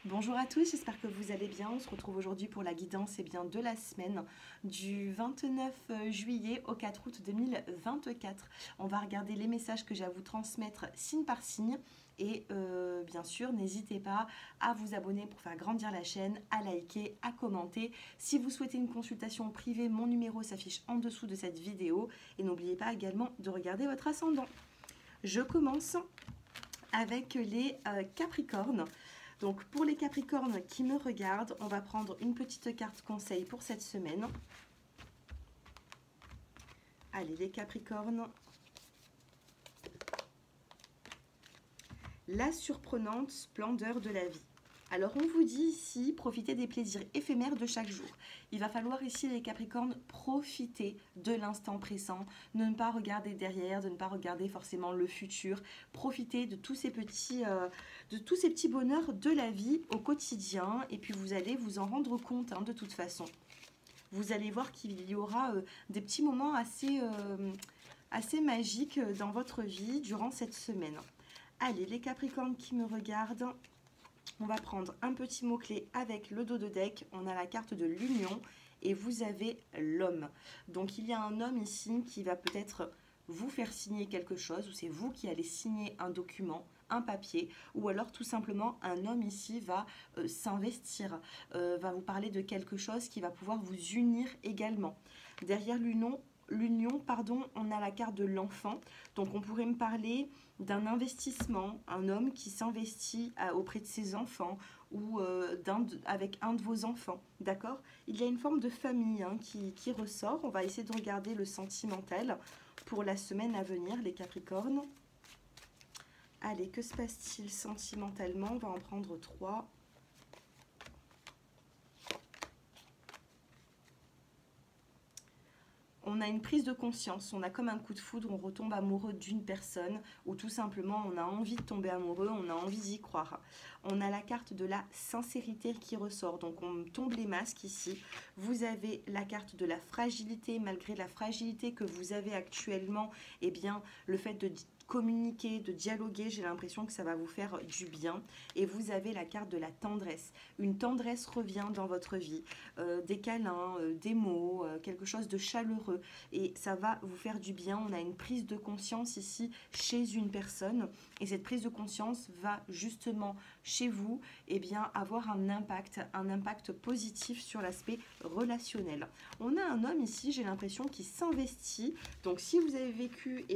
Bonjour à tous, j'espère que vous allez bien. On se retrouve aujourd'hui pour la guidance de la semaine du 29 juillet au 4 août 2024. On va regarder les messages que j'ai à vous transmettre signe par signe. Et bien sûr, n'hésitez pas à vous abonner pour faire grandir la chaîne, à liker, à commenter. Si vous souhaitez une consultation privée, mon numéro s'affiche en dessous de cette vidéo. Et n'oubliez pas également de regarder votre ascendant. Je commence avec les Capricornes. Donc pour les Capricornes qui me regardent, on va prendre une petite carte conseil pour cette semaine. Allez, les Capricornes. La surprenante splendeur de la vie. Alors on vous dit ici, profitez des plaisirs éphémères de chaque jour. Il va falloir ici les Capricornes profiter de l'instant présent, de ne pas regarder derrière, de ne pas regarder forcément le futur. Profitez de tous ces petits bonheurs de la vie au quotidien et puis vous allez vous en rendre compte de toute façon. Vous allez voir qu'il y aura des petits moments assez magiques dans votre vie durant cette semaine. Allez, les Capricornes qui me regardent. On va prendre un petit mot-clé avec le dos de deck. On a la carte de l'union et vous avez l'homme. Donc il y a un homme ici qui va peut-être vous faire signer quelque chose ou c'est vous qui allez signer un document, un papier, ou alors tout simplement un homme ici va s'investir, va vous parler de quelque chose qui va pouvoir vous unir également. Derrière l'union, on a la carte de l'enfant. Donc on pourrait me parler d'un investissement, un homme qui s'investit auprès de ses enfants ou avec un de vos enfants, d'accord? Il y a une forme de famille qui ressort. On va essayer de regarder le sentimental pour la semaine à venir, les Capricornes. Allez, que se passe-t-il sentimentalement? On va en prendre 3. On a une prise de conscience, on a comme un coup de foudre, on retombe amoureux d'une personne ou tout simplement on a envie de tomber amoureux, on a envie d'y croire. On a la carte de la sincérité qui ressort, donc on tombe les masques ici. Vous avez la carte de la fragilité, malgré la fragilité que vous avez actuellement, eh bien le fait de communiquer, de dialoguer, j'ai l'impression que ça va vous faire du bien. Et vous avez la carte de la tendresse. Une tendresse revient dans votre vie, des câlins, des mots, quelque chose de chaleureux. Et ça va vous faire du bien. On a une prise de conscience ici chez une personne. Et cette prise de conscience va justement chez vous avoir un impact positif sur l'aspect relationnel. On a un homme ici, j'ai l'impression, qui s'investit. Donc si vous avez vécu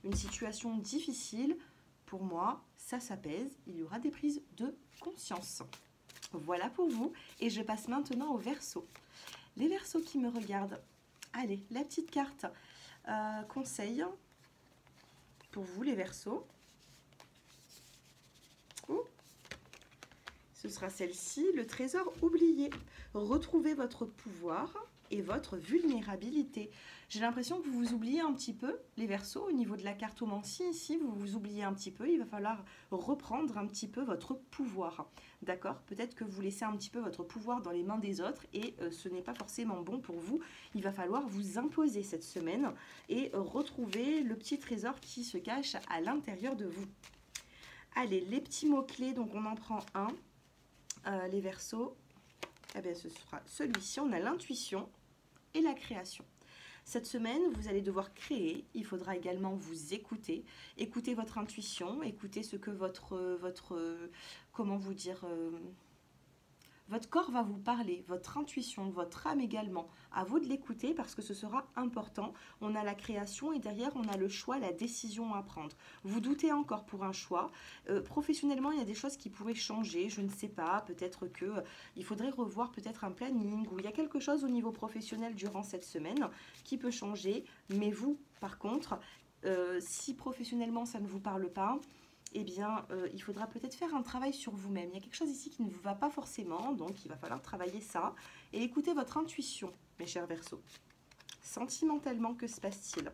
une situation difficile, pour moi, ça s'apaise. Il y aura des prises de conscience. Voilà pour vous. Et je passe maintenant aux Verseaux. Les Verseaux qui me regardent. Allez, la petite carte conseil pour vous, les Verseaux. Ce sera celle-ci, le trésor oublié. Retrouvez votre pouvoir et votre vulnérabilité. J'ai l'impression que vous vous oubliez un petit peu, les Verseaux, au niveau de la cartomancie ici, vous vous oubliez un petit peu. Il va falloir reprendre un petit peu votre pouvoir. D'accord? Peut-être que vous laissez un petit peu votre pouvoir dans les mains des autres et ce n'est pas forcément bon pour vous. Il va falloir vous imposer cette semaine et retrouver le petit trésor qui se cache à l'intérieur de vous. Allez, les petits mots-clés, donc on en prend un. Les Verseaux, ce sera celui-ci. On a l'intuition et la création. Cette semaine, vous allez devoir créer. Il faudra également vous écouter. Écoutez votre intuition, écoutez ce que votre corps va vous parler, votre intuition, votre âme également. À vous de l'écouter parce que ce sera important. On a la création et derrière, on a le choix, la décision à prendre. Vous doutez encore pour un choix. Professionnellement, il y a des choses qui pourraient changer. Je ne sais pas. Peut-être qu'il faudrait revoir peut-être un planning ou il y a quelque chose au niveau professionnel durant cette semaine qui peut changer. Mais vous, par contre, si professionnellement, ça ne vous parle pas, il faudra peut-être faire un travail sur vous-même. Il y a quelque chose ici qui ne vous va pas forcément, donc il va falloir travailler ça. Et écoutez votre intuition, mes chers Verseaux. Sentimentalement, que se passe-t-il?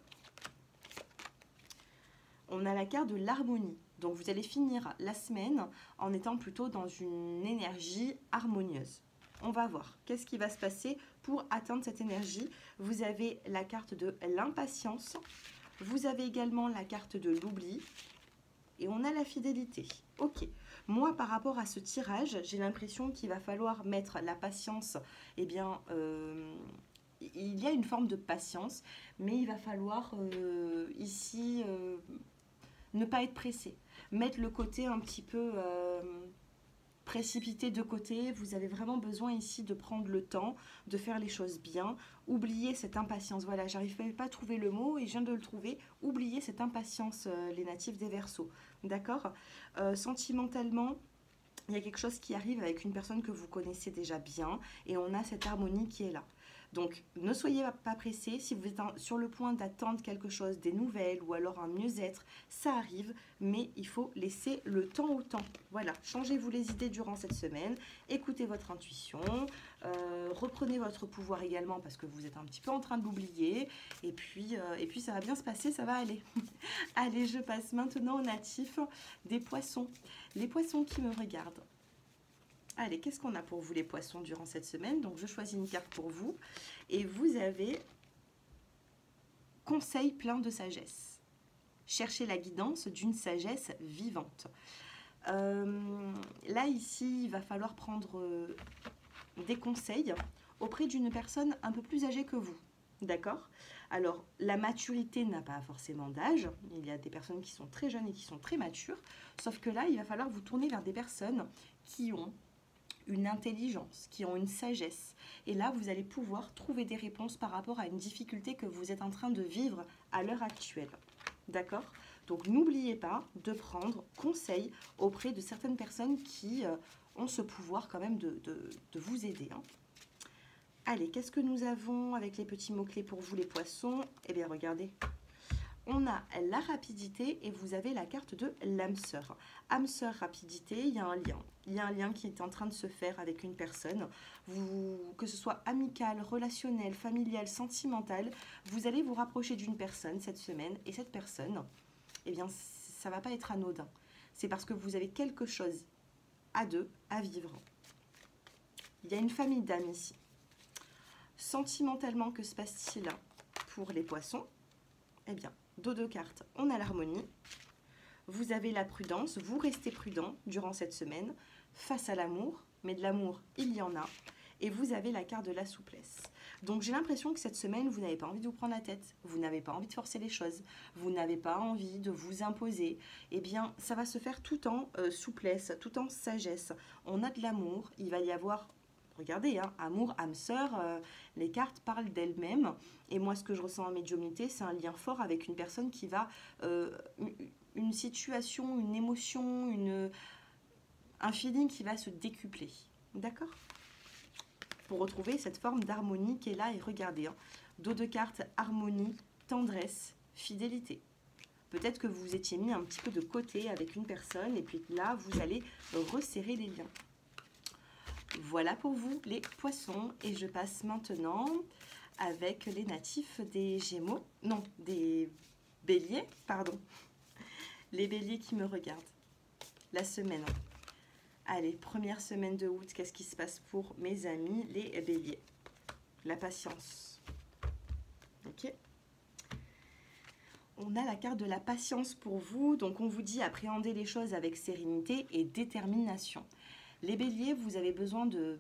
On a la carte de l'harmonie. Donc vous allez finir la semaine en étant plutôt dans une énergie harmonieuse. On va voir qu'est-ce qui va se passer pour atteindre cette énergie. Vous avez la carte de l'impatience. Vous avez également la carte de l'oubli. Et on a la fidélité. Ok. Moi, par rapport à ce tirage, j'ai l'impression qu'il va falloir mettre la patience, eh bien, il y a une forme de patience, mais il va falloir ici ne pas être pressé. Mettre le côté un petit peu précipité de côté. Vous avez vraiment besoin ici de prendre le temps, de faire les choses bien. Oubliez cette impatience. Voilà, j'arrive pas à trouver le mot et je viens de le trouver. Oubliez cette impatience, les natifs des Verseaux. D'accord. Sentimentalement, il y a quelque chose qui arrive avec une personne que vous connaissez déjà bien et on a cette harmonie qui est là. Donc, ne soyez pas pressés. Si vous êtes sur le point d'attendre quelque chose, des nouvelles ou alors un mieux-être, ça arrive, mais il faut laisser le temps au temps. Voilà, changez-vous les idées durant cette semaine, écoutez votre intuition, reprenez votre pouvoir également parce que vous êtes un petit peu en train de l'oublier, et puis ça va bien se passer, ça va aller. Allez, je passe maintenant aux natifs des poissons. Les poissons qui me regardent. Allez, qu'est-ce qu'on a pour vous les poissons durant cette semaine? Donc je choisis une carte pour vous et vous avez conseil plein de sagesse. Cherchez la guidance d'une sagesse vivante. Là ici, il va falloir prendre des conseils auprès d'une personne un peu plus âgée que vous. D'accord? Alors, la maturité n'a pas forcément d'âge. Il y a des personnes qui sont très jeunes et qui sont très matures. Sauf que là, il va falloir vous tourner vers des personnes qui ont une intelligence, qui ont une sagesse. Et là, vous allez pouvoir trouver des réponses par rapport à une difficulté que vous êtes en train de vivre à l'heure actuelle. D'accord? Donc, n'oubliez pas de prendre conseil auprès de certaines personnes qui ont ce pouvoir quand même de vous aider. Hein. Allez, qu'est-ce que nous avons avec les petits mots-clés pour vous, les poissons? Eh bien, regardez. On a la rapidité et vous avez la carte de l'âme sœur. Âme sœur, rapidité, il y a un lien. Il y a un lien qui est en train de se faire avec une personne. Que ce soit amical, relationnel, familial, sentimental, vous allez vous rapprocher d'une personne cette semaine. Et cette personne, eh bien, ça ne va pas être anodin. C'est parce que vous avez quelque chose à deux à vivre. Il y a une famille d'âmes ici. Sentimentalement, que se passe-t-il pour les poissons? Eh bien, dos de cartes, on a l'harmonie. Vous avez la prudence, vous restez prudent durant cette semaine face à l'amour, mais de l'amour, il y en a. Et vous avez la carte de la souplesse. Donc j'ai l'impression que cette semaine, vous n'avez pas envie de vous prendre la tête, vous n'avez pas envie de forcer les choses, vous n'avez pas envie de vous imposer. Eh bien, ça va se faire tout en souplesse, tout en sagesse. On a de l'amour, il va y avoir... Regardez, hein, amour, âme sœur, les cartes parlent d'elles-mêmes. Et moi, ce que je ressens en médiumnité, c'est un lien fort avec une personne qui va... une situation, une émotion, un feeling qui va se décupler. D'accord? Pour retrouver cette forme d'harmonie qui est là. Et regardez, hein, dos de cartes, harmonie, tendresse, fidélité. Peut-être que vous vous étiez mis un petit peu de côté avec une personne. Et puis là, vous allez resserrer les liens. Voilà pour vous les poissons et je passe maintenant avec les natifs des Gémeaux, non, des Béliers, pardon. Les Béliers qui me regardent. La semaine. Allez, première semaine de août, qu'est-ce qui se passe pour mes amis les Béliers? La patience. Ok. On a la carte de la patience pour vous, donc on vous dit appréhender les choses avec sérénité et détermination. Les béliers, vous avez besoin de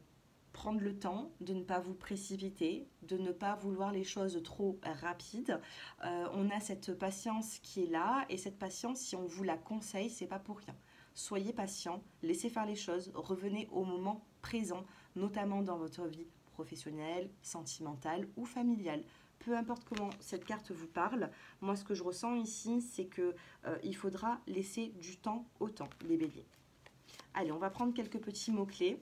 prendre le temps, de ne pas vous précipiter, de ne pas vouloir les choses trop rapides. On a cette patience qui est là et cette patience, si on vous la conseille, c'est pas pour rien. Soyez patient, laissez faire les choses, revenez au moment présent, notamment dans votre vie professionnelle, sentimentale ou familiale. Peu importe comment cette carte vous parle, moi ce que je ressens ici, c'est que il faudra laisser du temps au temps, les béliers. Allez, on va prendre quelques petits mots-clés.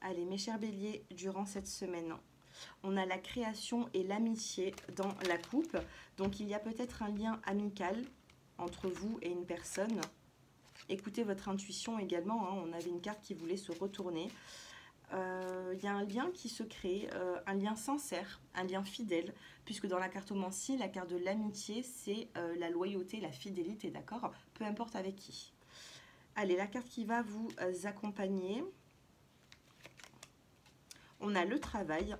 Allez, mes chers béliers, durant cette semaine, on a la création et l'amitié dans la coupe. Donc, il y a peut-être un lien amical entre vous et une personne. Écoutez votre intuition également. Hein, on avait une carte qui voulait se retourner. Il y a un lien qui se crée, un lien sincère, un lien fidèle, puisque dans la cartomancie, la carte de l'amitié, c'est la loyauté, la fidélité, d'accord? Peu importe avec qui. Allez, la carte qui va vous accompagner. On a le travail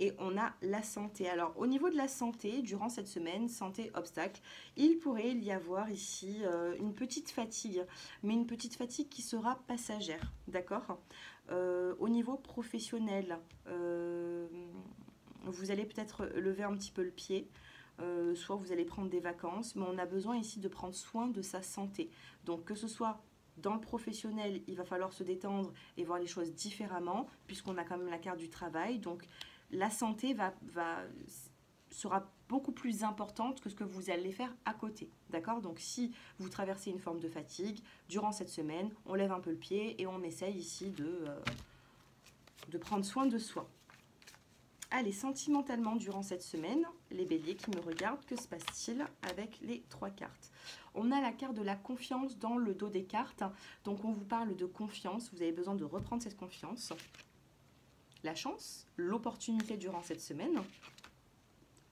et on a la santé. Alors au niveau de la santé, durant cette semaine, santé obstacle, il pourrait y avoir ici une petite fatigue, mais une petite fatigue qui sera passagère, d'accord. Au niveau professionnel, vous allez peut-être lever un petit peu le pied, soit vous allez prendre des vacances, mais on a besoin ici de prendre soin de sa santé. Donc que ce soit dans le professionnel, il va falloir se détendre et voir les choses différemment, puisqu'on a quand même la carte du travail. Donc la santé sera beaucoup plus importante que ce que vous allez faire à côté. D'accord? Donc si vous traversez une forme de fatigue, durant cette semaine, on lève un peu le pied et on essaye ici de prendre soin de soi. Allez, sentimentalement, durant cette semaine, les béliers qui me regardent, que se passe-t-il avec les 3 cartes? On a la carte de la confiance dans le dos des cartes. Donc, on vous parle de confiance. Vous avez besoin de reprendre cette confiance. La chance, l'opportunité durant cette semaine.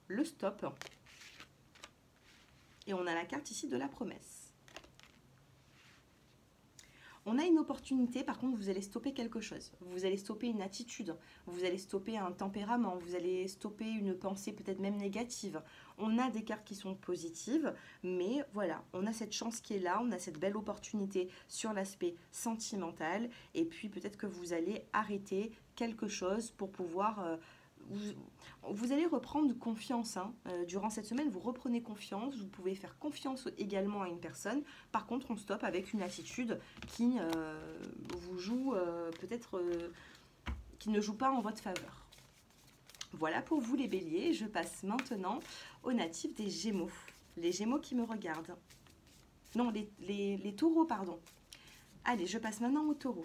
Le stop. Et on a la carte ici de la promesse. On a une opportunité, par contre, vous allez stopper quelque chose. Vous allez stopper une attitude, vous allez stopper un tempérament, vous allez stopper une pensée peut-être même négative. On a des cartes qui sont positives, mais voilà, on a cette chance qui est là, on a cette belle opportunité sur l'aspect sentimental, et puis peut-être que vous allez arrêter quelque chose pour pouvoir... Vous allez reprendre confiance durant cette semaine, vous reprenez confiance, vous pouvez faire confiance également à une personne. Par contre, on stoppe avec une attitude qui vous joue peut-être qui ne joue pas en votre faveur. Voilà pour vous les béliers. Je passe maintenant aux natifs des Gémeaux. Les Gémeaux qui me regardent. Non, les taureaux, pardon. Allez, je passe maintenant aux taureaux.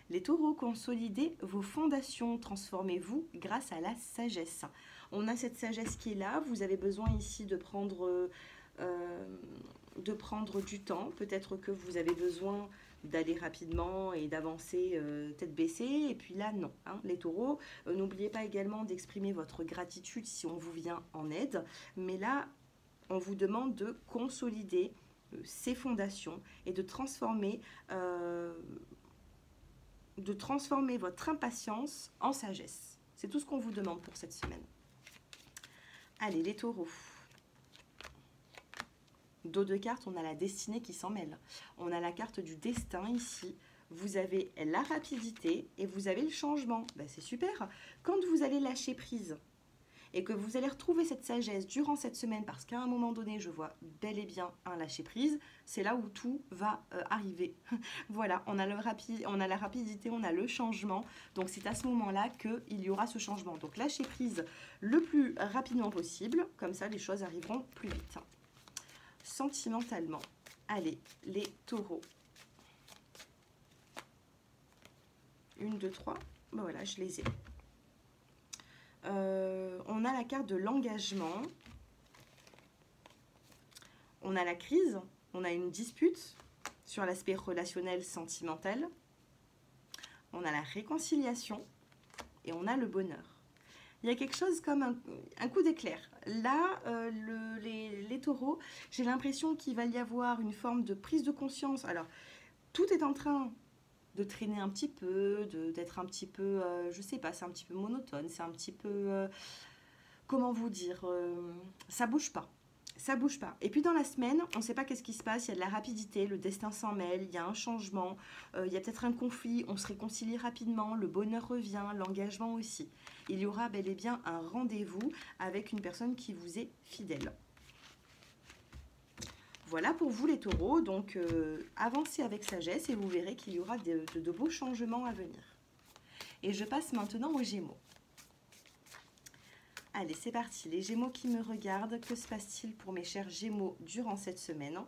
Les taureaux, consolidez vos fondations, transformez-vous grâce à la sagesse. On a cette sagesse qui est là, vous avez besoin ici de prendre du temps. Peut-être que vous avez besoin d'aller rapidement et d'avancer tête baissée. Et puis là, non. Les taureaux, n'oubliez pas également d'exprimer votre gratitude si on vous vient en aide. Mais là, on vous demande de consolider ces fondations et de transformer votre impatience en sagesse. C'est tout ce qu'on vous demande pour cette semaine. Allez, les taureaux. Dos de cartes, on a la destinée qui s'en mêle. On a la carte du destin ici. Vous avez la rapidité et vous avez le changement. Ben, c'est super. Quand vous allez lâcher prise et que vous allez retrouver cette sagesse durant cette semaine, parce qu'à un moment donné, je vois bel et bien un lâcher-prise, c'est là où tout va arriver. Voilà, on a la rapidité, on a le changement, donc c'est à ce moment-là qu'il y aura ce changement. Donc lâcher-prise le plus rapidement possible, comme ça les choses arriveront plus vite. Sentimentalement, allez, les taureaux. 1, 2, 3, ben voilà, je les ai. On a la carte de l'engagement, on a la crise, on a une dispute sur l'aspect relationnel sentimental, on a la réconciliation et on a le bonheur. Il y a quelque chose comme un coup d'éclair. Là, les taureaux, j'ai l'impression qu'il va y avoir une forme de prise de conscience. Alors, tout est en train de traîner un petit peu, d'être un petit peu, je sais pas, c'est un petit peu monotone, c'est un petit peu, comment vous dire, ça bouge pas. Ça bouge pas. Et puis dans la semaine, on ne sait pas qu'est-ce qui se passe, il y a de la rapidité, le destin s'en mêle, il y a un changement, il y a peut-être un conflit, on se réconcilie rapidement, le bonheur revient, l'engagement aussi. Il y aura bel et bien un rendez-vous avec une personne qui vous est fidèle. Voilà pour vous les taureaux, donc avancez avec sagesse et vous verrez qu'il y aura de beaux changements à venir. Et je passe maintenant aux Gémeaux. Allez, c'est parti, les Gémeaux qui me regardent, que se passe-t-il pour mes chers Gémeaux durant cette semaine?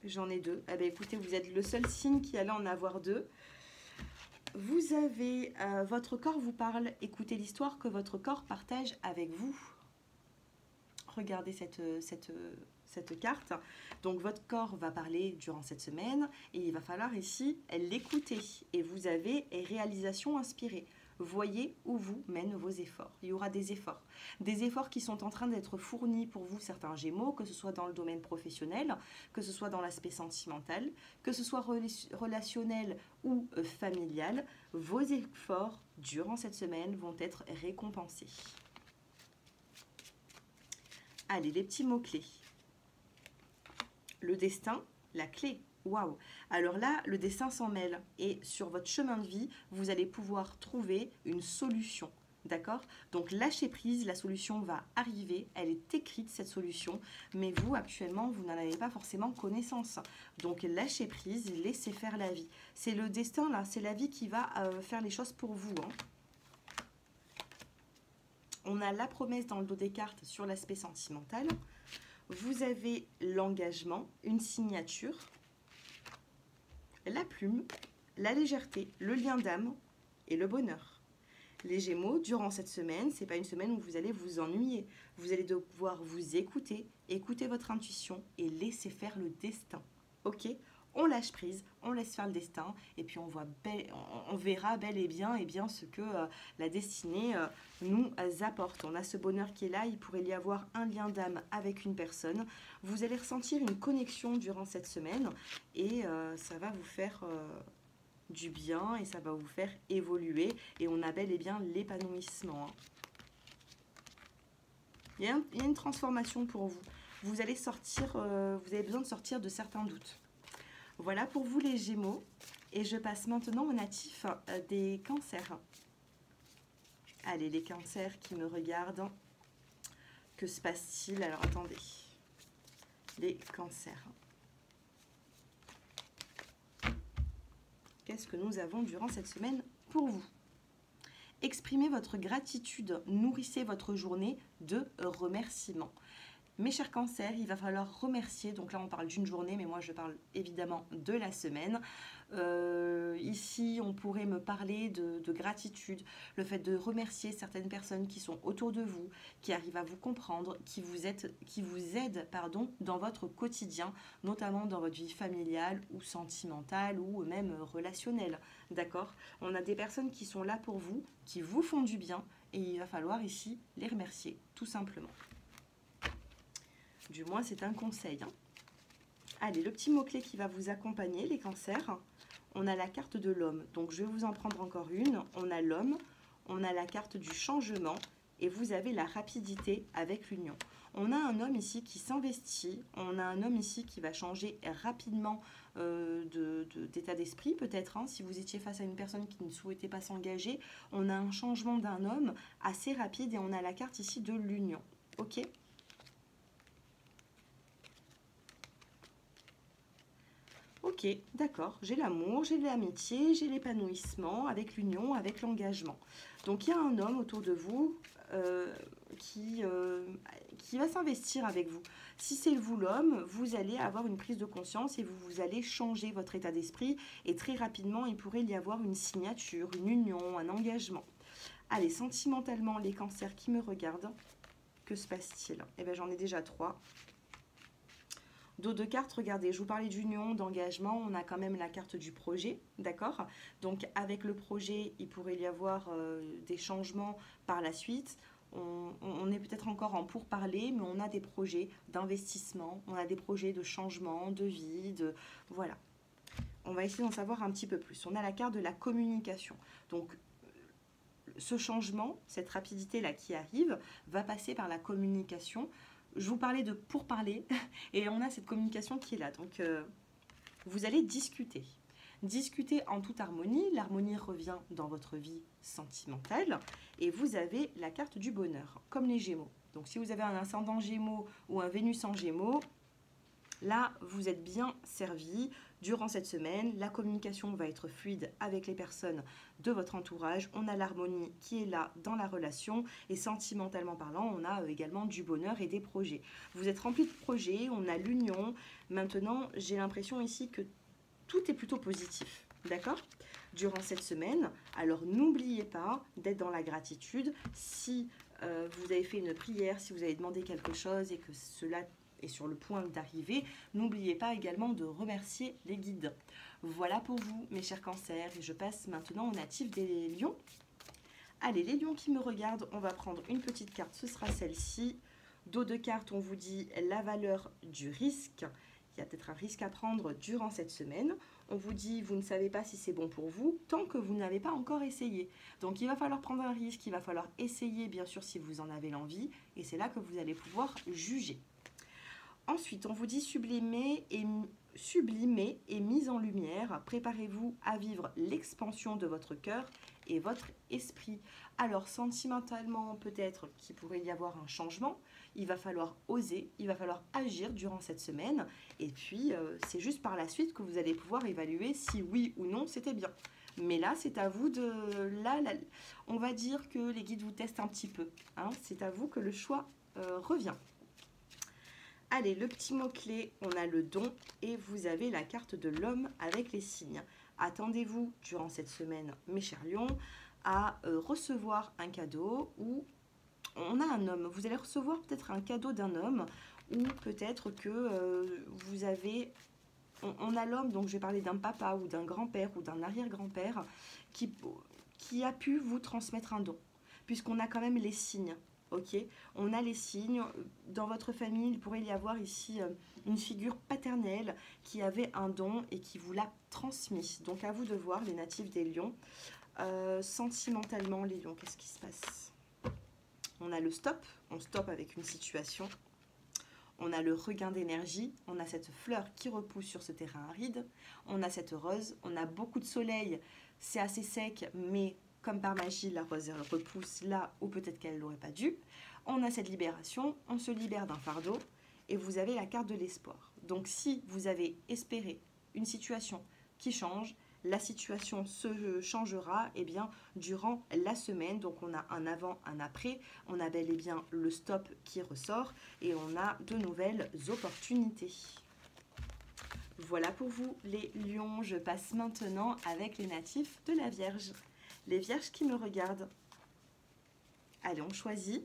J'en ai 2. Eh bien, écoutez, vous êtes le seul signe qui allait en avoir 2. Vous avez, votre corps vous parle, écoutez l'histoire que votre corps partage avec vous. Regardez cette carte. Donc votre corps va parler durant cette semaine et il va falloir ici l'écouter. Et vous avez réalisation inspirée. Voyez où vous mènent vos efforts. Il y aura des efforts qui sont en train d'être fournis pour vous, certains Gémeaux, que ce soit dans le domaine professionnel, que ce soit dans l'aspect sentimental, que ce soit relationnel ou familial. Vos efforts durant cette semaine vont être récompensés. Allez, les petits mots-clés. Le destin, la clé. Waouh! Alors là, le destin s'en mêle et sur votre chemin de vie, vous allez pouvoir trouver une solution. D'accord? Donc lâchez prise, la solution va arriver, elle est écrite cette solution, mais vous actuellement, vous n'en avez pas forcément connaissance. Donc lâchez prise, laissez faire la vie. C'est le destin là, c'est la vie qui va faire les choses pour vous. On a la promesse dans le dos des cartes sur l'aspect sentimental. Vous avez l'engagement, une signature, la plume, la légèreté, le lien d'âme et le bonheur. Les Gémeaux, durant cette semaine, ce n'est pas une semaine où vous allez vous ennuyer. Vous allez devoir vous écouter, écouter votre intuition et laisser faire le destin. Ok? On lâche prise, on laisse faire le destin et puis on verra bel et bien ce que la destinée nous apporte. On a ce bonheur qui est là, il pourrait y avoir un lien d'âme avec une personne. Vous allez ressentir une connexion durant cette semaine et ça va vous faire du bien et ça va vous faire évoluer et on a bel et bien l'épanouissement. Il y a une transformation pour vous. Vous allez sortir, vous avez besoin de sortir de certains doutes. Voilà pour vous les Gémeaux. Et je passe maintenant aux natifs des cancers. Allez, les cancers qui me regardent. Que se passe-t-il? Alors, attendez. Les cancers. Qu'est-ce que nous avons durant cette semaine pour vous? Exprimez votre gratitude. Nourrissez votre journée de remerciements. Mes chers cancers, il va falloir remercier, donc là on parle d'une journée, mais moi je parle évidemment de la semaine. Ici on pourrait me parler de gratitude, le fait de remercier certaines personnes qui sont autour de vous, qui arrivent à vous comprendre, qui vous aident dans votre quotidien, notamment dans votre vie familiale ou sentimentale ou même relationnelle. D'accord? On a des personnes qui sont là pour vous, qui vous font du bien et il va falloir ici les remercier, tout simplement. Du moins, c'est un conseil. Allez, le petit mot-clé qui va vous accompagner, les cancers. On a la carte de l'homme. Donc, je vais vous en prendre encore une. On a l'homme, on a la carte du changement et vous avez la rapidité avec l'union. On a un homme ici qui s'investit. On a un homme ici qui va changer rapidement d'état d'esprit, peut-être. Si vous étiez face à une personne qui ne souhaitait pas s'engager, on a un changement d'un homme assez rapide et on a la carte ici de l'union. Ok ? Ok, d'accord, j'ai l'amour, j'ai l'amitié, j'ai l'épanouissement avec l'union, avec l'engagement. Donc il y a un homme autour de vous qui va s'investir avec vous. Si c'est vous l'homme, vous allez avoir une prise de conscience et vous allez changer votre état d'esprit et très rapidement il pourrait y avoir une signature, une union, un engagement. Allez, sentimentalement, les cancers qui me regardent, que se passe-t-il? Eh bien j'en ai déjà 3. Dos de cartes, regardez, je vous parlais d'union, d'engagement, on a quand même la carte du projet, d'accord? Donc avec le projet, il pourrait y avoir des changements par la suite. On est peut-être encore en pourparlers, mais on a des projets d'investissement, on a des projets de changement, de vie, voilà. On va essayer d'en savoir un petit peu plus. On a la carte de la communication. Donc ce changement, cette rapidité-là qui arrive, va passer par la communication. Je vous parlais de pourparler et on a cette communication qui est là. Donc, vous allez discuter. Discuter en toute harmonie. L'harmonie revient dans votre vie sentimentale. Et vous avez la carte du bonheur, comme les Gémeaux. Donc, si vous avez un ascendant Gémeaux ou un Vénus en Gémeaux, là, vous êtes bien servi. Durant cette semaine, la communication va être fluide avec les personnes de votre entourage. On a l'harmonie qui est là dans la relation et sentimentalement parlant, on a également du bonheur et des projets. Vous êtes rempli de projets, on a l'union. Maintenant, j'ai l'impression ici que tout est plutôt positif. D'accord ? Durant cette semaine, alors n'oubliez pas d'être dans la gratitude. Si vous avez fait une prière, si vous avez demandé quelque chose et que cela est sur le point d'arriver, n'oubliez pas également de remercier les guides. Voilà pour vous, mes chers cancers, et je passe maintenant aux natifs des lions. Allez, les lions qui me regardent, on va prendre une petite carte, ce sera celle-ci. Dos de carte, on vous dit la valeur du risque. Il y a peut-être un risque à prendre durant cette semaine. On vous dit, vous ne savez pas si c'est bon pour vous tant que vous n'avez pas encore essayé. Donc, il va falloir prendre un risque, il va falloir essayer, bien sûr, si vous en avez l'envie. Et c'est là que vous allez pouvoir juger. Ensuite, on vous dit sublimer et mise en lumière. Préparez-vous à vivre l'expansion de votre cœur et votre esprit. Alors, sentimentalement, peut-être qu'il pourrait y avoir un changement. Il va falloir oser, il va falloir agir durant cette semaine. Et puis, c'est juste par la suite que vous allez pouvoir évaluer si oui ou non c'était bien. Mais là, c'est à vous de... Là, on va dire que les guides vous testent un petit peu. Hein. C'est à vous que le choix revient. Allez, le petit mot-clé, on a le don et vous avez la carte de l'homme avec les signes. Attendez-vous durant cette semaine, mes chers lions, à recevoir un cadeau ou on a un homme. Vous allez recevoir peut-être un cadeau d'un homme ou peut-être que vous avez... On a l'homme, donc je vais parler d'un papa ou d'un grand-père ou d'un arrière-grand-père qui a pu vous transmettre un don, puisqu'on a quand même les signes. Ok, on a les signes. Dans votre famille, il pourrait y avoir ici une figure paternelle qui avait un don et qui vous l'a transmis. Donc à vous de voir, les natifs des lions. Sentimentalement, les lions, qu'est-ce qui se passe? On a le stop, on stoppe avec une situation. On a le regain d'énergie, on a cette fleur qui repousse sur ce terrain aride. On a cette rose, on a beaucoup de soleil, c'est assez sec, mais... Comme par magie, la rose repousse là où peut-être qu'elle n'aurait pas dû. On a cette libération, on se libère d'un fardeau et vous avez la carte de l'espoir. Donc si vous avez espéré une situation qui change, la situation se changera durant la semaine. Donc on a un avant, un après, on a bel et bien le stop qui ressort et on a de nouvelles opportunités. Voilà pour vous les lions, je passe maintenant avec les natifs de la Vierge. Les vierges qui me regardent. Allez, on choisit.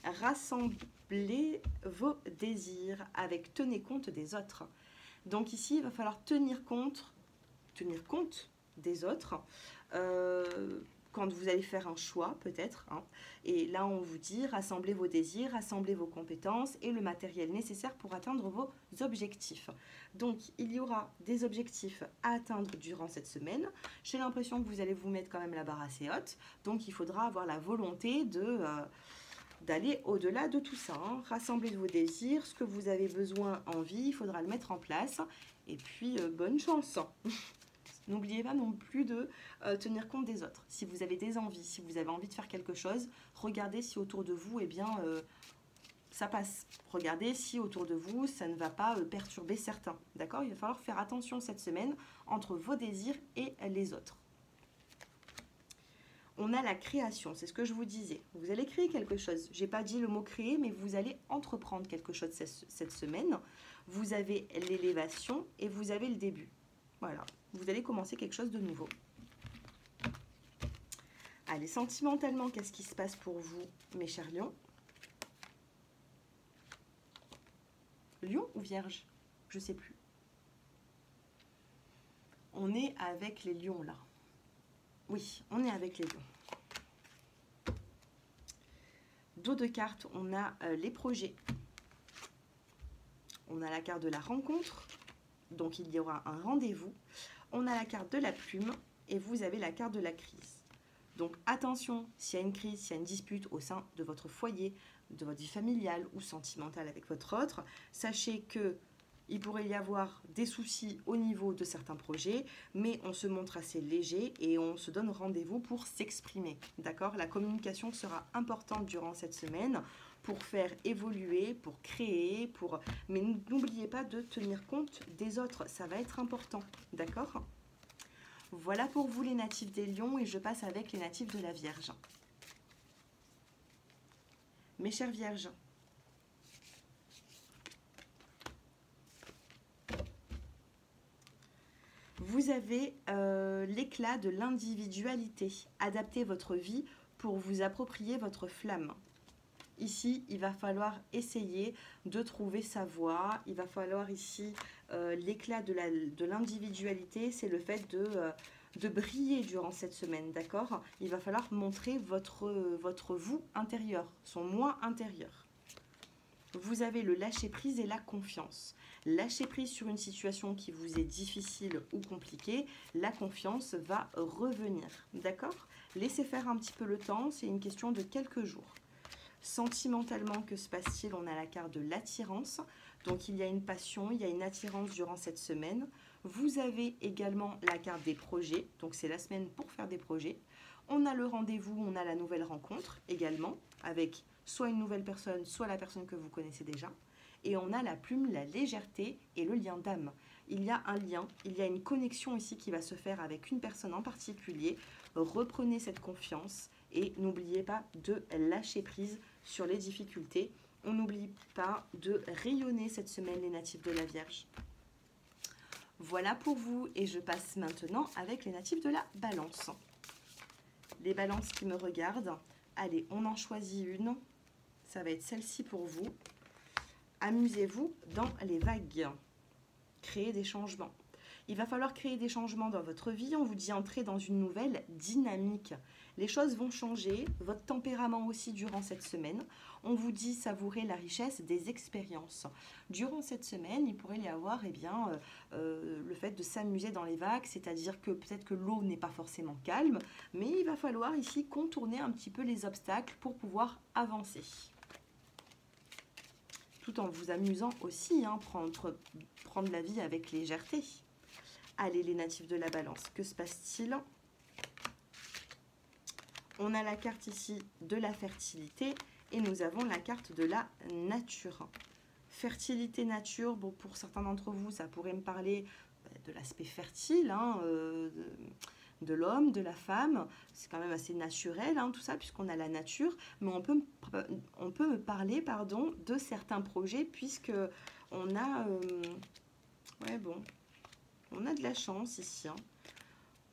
Rassemblez vos désirs avec tenez compte des autres. Donc ici, il va falloir tenir compte des autres. Quand vous allez faire un choix, peut-être. Hein. Et là, on vous dit, rassemblez vos désirs, rassemblez vos compétences et le matériel nécessaire pour atteindre vos objectifs. Donc, il y aura des objectifs à atteindre durant cette semaine. J'ai l'impression que vous allez vous mettre quand même la barre assez haute. Donc, il faudra avoir la volonté d'aller au-delà de tout ça. Hein. Rassemblez vos désirs, ce que vous avez besoin, envie, il faudra le mettre en place. Et puis, bonne chance. N'oubliez pas non plus de tenir compte des autres. Si vous avez des envies, si vous avez envie de faire quelque chose, regardez si autour de vous, ça passe. Regardez si autour de vous, ça ne va pas perturber certains. D'accord? Il va falloir faire attention cette semaine entre vos désirs et les autres. On a la création, c'est ce que je vous disais. Vous allez créer quelque chose. Je n'ai pas dit le mot créer, mais vous allez entreprendre quelque chose cette semaine. Vous avez l'élévation et vous avez le début. Voilà, vous allez commencer quelque chose de nouveau. Allez, sentimentalement, qu'est-ce qui se passe pour vous, mes chers lions? Lion ou Vierge? Je ne sais plus. On est avec les lions, là. Oui, on est avec les lions. Dos de cartes, on a les projets. On a la carte de la rencontre. Donc, il y aura un rendez-vous. On a la carte de la plume et vous avez la carte de la crise. Donc, attention, s'il y a une crise, s'il y a une dispute au sein de votre foyer, de votre vie familiale ou sentimentale avec votre autre, sachez que il pourrait y avoir des soucis au niveau de certains projets, mais on se montre assez léger et on se donne rendez-vous pour s'exprimer. D'accord? La communication sera importante durant cette semaine pour faire évoluer, pour créer, mais n'oubliez pas de tenir compte des autres, ça va être important. D'accord? Voilà pour vous les natifs des lions et je passe avec les natifs de la Vierge. Mes chères Vierges, vous avez l'éclat de l'individualité. Adaptez votre vie pour vous approprier votre flamme. Ici, il va falloir essayer de trouver sa voie. Il va falloir ici, l'éclat de l'individualité, c'est le fait de briller durant cette semaine, d'accord? Il va falloir montrer votre vous intérieur, son moi intérieur. Vous avez le lâcher-prise et la confiance. Lâcher prise sur une situation qui vous est difficile ou compliquée, la confiance va revenir, d'accord? Laissez faire un petit peu le temps, c'est une question de quelques jours. Sentimentalement, que se passe-t-il? On a la carte de l'attirance. Donc, il y a une passion, il y a une attirance durant cette semaine. Vous avez également la carte des projets. Donc, c'est la semaine pour faire des projets. On a le rendez-vous, on a la nouvelle rencontre également, avec soit une nouvelle personne, soit la personne que vous connaissez déjà. Et on a la plume, la légèreté et le lien d'âme. Il y a un lien, il y a une connexion ici qui va se faire avec une personne en particulier. Reprenez cette confiance et n'oubliez pas de lâcher prise sur les difficultés. On n'oublie pas de rayonner cette semaine les natifs de la Vierge. Voilà pour vous et je passe maintenant avec les natifs de la Balance. Les balances qui me regardent, allez, on en choisit une. Ça va être celle-ci pour vous. Amusez-vous dans les vagues. Créez des changements. Il va falloir créer des changements dans votre vie. On vous dit entrer dans une nouvelle dynamique. Les choses vont changer, votre tempérament aussi durant cette semaine. On vous dit savourer la richesse des expériences. Durant cette semaine, il pourrait y avoir le fait de s'amuser dans les vagues, c'est-à-dire que peut-être que l'eau n'est pas forcément calme, mais il va falloir ici contourner un petit peu les obstacles pour pouvoir avancer. Tout en vous amusant aussi, hein, prendre la vie avec légèreté. Allez, les natifs de la Balance, que se passe-t-il? On a la carte ici de la fertilité et nous avons la carte de la nature. Fertilité, nature, bon, pour certains d'entre vous, ça pourrait me parler de l'aspect fertile, hein, de l'homme, de la femme. C'est quand même assez naturel, hein, tout ça, puisqu'on a la nature. Mais on peut me parler, pardon, de certains projets, puisque on a... on a de la chance ici, hein.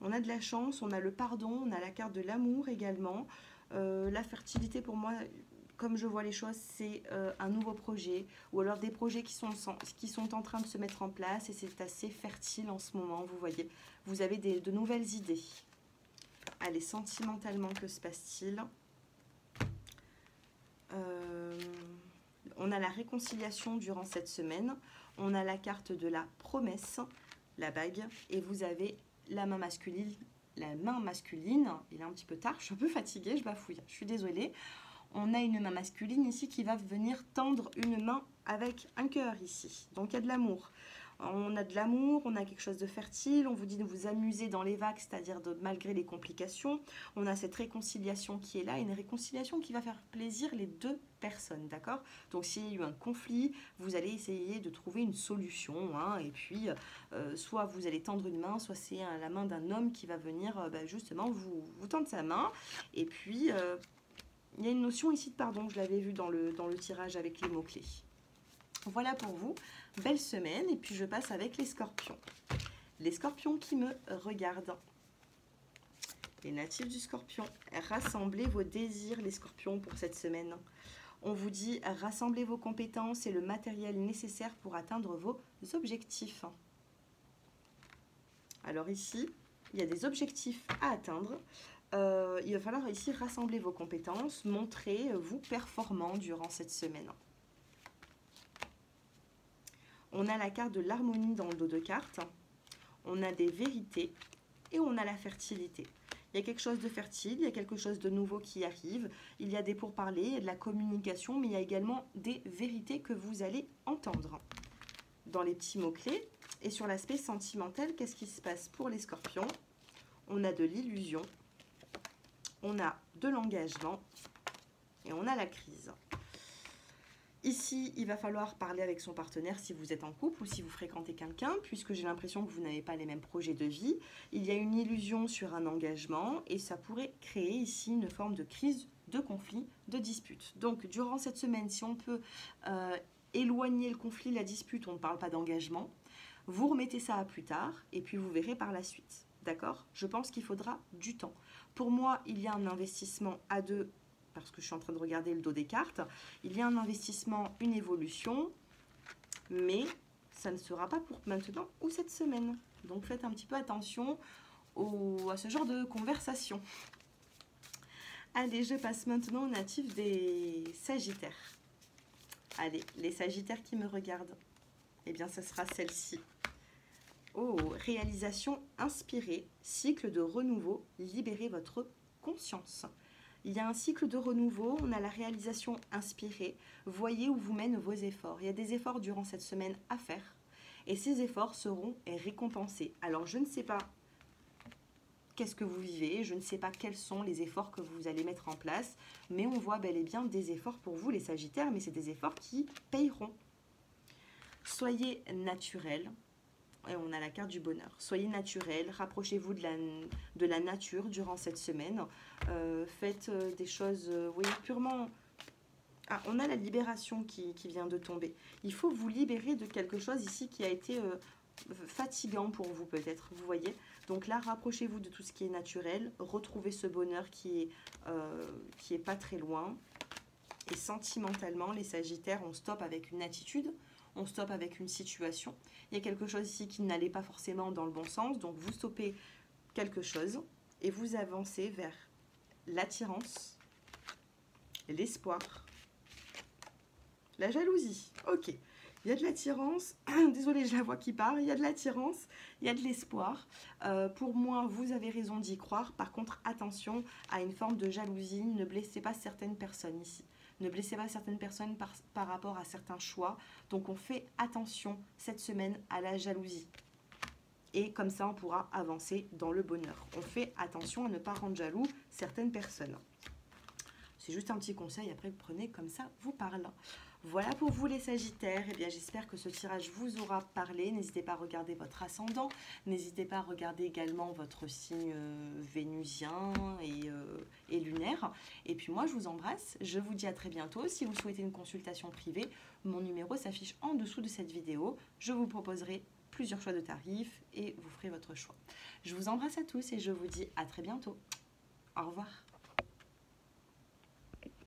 On a de la chance, on a le pardon, on a la carte de l'amour également. La fertilité, pour moi, comme je vois les choses, c'est un nouveau projet ou alors des projets qui sont en train de se mettre en place et c'est assez fertile en ce moment, vous voyez. Vous avez de nouvelles idées. Allez, sentimentalement, que se passe-t-il? On a la réconciliation durant cette semaine. On a la carte de la promesse, la bague, et vous avez la main masculine. Il est un petit peu tard, je suis un peu fatiguée, je bafouille, je suis désolée. On a une main masculine ici qui va venir tendre une main avec un cœur ici. Donc il y a de l'amour. On a de l'amour, on a quelque chose de fertile, on vous dit de vous amuser dans les vagues, c'est-à-dire malgré les complications. On a cette réconciliation qui est là, une réconciliation qui va faire plaisir les deux personnes, d'accord? Donc s'il y a eu un conflit, vous allez essayer de trouver une solution, hein, et puis soit vous allez tendre une main, soit c'est la main d'un homme qui va venir justement vous tendre sa main, et puis il y a une notion ici de pardon, je l'avais vu dans le tirage avec les mots-clés. Voilà pour vous, belle semaine, et puis je passe avec les scorpions. Les scorpions qui me regardent. Les natifs du scorpion, rassemblez vos désirs, les scorpions, pour cette semaine. On vous dit rassemblez vos compétences et le matériel nécessaire pour atteindre vos objectifs. Alors ici, il y a des objectifs à atteindre. Il va falloir ici rassembler vos compétences, montrez-vous performant durant cette semaine. On a la carte de l'harmonie dans le dos de cartes. On a des vérités et on a la fertilité. Il y a quelque chose de fertile, il y a quelque chose de nouveau qui arrive. Il y a des pourparlers, il y a de la communication, mais il y a également des vérités que vous allez entendre. Dans les petits mots-clés et sur l'aspect sentimental, qu'est-ce qui se passe pour les scorpions? On a de l'illusion, on a de l'engagement et on a la crise. Ici, il va falloir parler avec son partenaire si vous êtes en couple ou si vous fréquentez quelqu'un, puisque j'ai l'impression que vous n'avez pas les mêmes projets de vie. Il y a une illusion sur un engagement et ça pourrait créer ici une forme de crise, de conflit, de dispute. Donc, durant cette semaine, si on peut éloigner le conflit, la dispute, on ne parle pas d'engagement, vous remettez ça à plus tard et puis vous verrez par la suite. D'accord? Je pense qu'il faudra du temps. Pour moi, il y a un investissement à deux, parce que je suis en train de regarder le dos des cartes, il y a un investissement, une évolution, mais ça ne sera pas pour maintenant ou cette semaine. Donc faites un petit peu attention à ce genre de conversation. Allez, je passe maintenant aux natifs des Sagittaires. Allez, les Sagittaires qui me regardent, eh bien, ce sera celle-ci. Oh, réalisation inspirée, cycle de renouveau, libérez votre conscience. Il y a un cycle de renouveau, on a la réalisation inspirée, voyez où vous mènent vos efforts. Il y a des efforts durant cette semaine à faire et ces efforts seront récompensés. Alors, je ne sais pas qu'est-ce que vous vivez, je ne sais pas quels sont les efforts que vous allez mettre en place, mais on voit bel et bien des efforts pour vous, les Sagittaires, mais c'est des efforts qui payeront. Soyez naturel. Et on a la carte du bonheur. Soyez naturel, rapprochez-vous de la nature durant cette semaine. Faites des choses, oui, purement... Ah, on a la libération qui vient de tomber. Il faut vous libérer de quelque chose ici qui a été fatigant pour vous peut-être, vous voyez. Donc là, rapprochez-vous de tout ce qui est naturel. Retrouvez ce bonheur qui est pas très loin. Et sentimentalement, les Sagittaires, on stoppe avec une attitude. On stoppe avec une situation. Il y a quelque chose ici qui n'allait pas forcément dans le bon sens. Donc, vous stoppez quelque chose et vous avancez vers l'attirance, l'espoir, la jalousie. Ok, il y a de l'attirance. Désolée, je la vois qui part. Il y a de l'attirance, il y a de l'espoir. Pour moi, vous avez raison d'y croire. Par contre, attention à une forme de jalousie. Ne blessez pas certaines personnes ici. Ne blessez pas certaines personnes par rapport à certains choix. Donc, on fait attention cette semaine à la jalousie. Et comme ça, on pourra avancer dans le bonheur. On fait attention à ne pas rendre jaloux certaines personnes. C'est juste un petit conseil. Après, vous prenez comme ça vous parle. Voilà pour vous les Sagittaires. Eh bien, j'espère que ce tirage vous aura parlé. N'hésitez pas à regarder votre ascendant. N'hésitez pas à regarder également votre signe vénusien et lunaire. Et puis moi, je vous embrasse. Je vous dis à très bientôt. Si vous souhaitez une consultation privée, mon numéro s'affiche en dessous de cette vidéo. Je vous proposerai plusieurs choix de tarifs et vous ferez votre choix. Je vous embrasse à tous et je vous dis à très bientôt. Au revoir.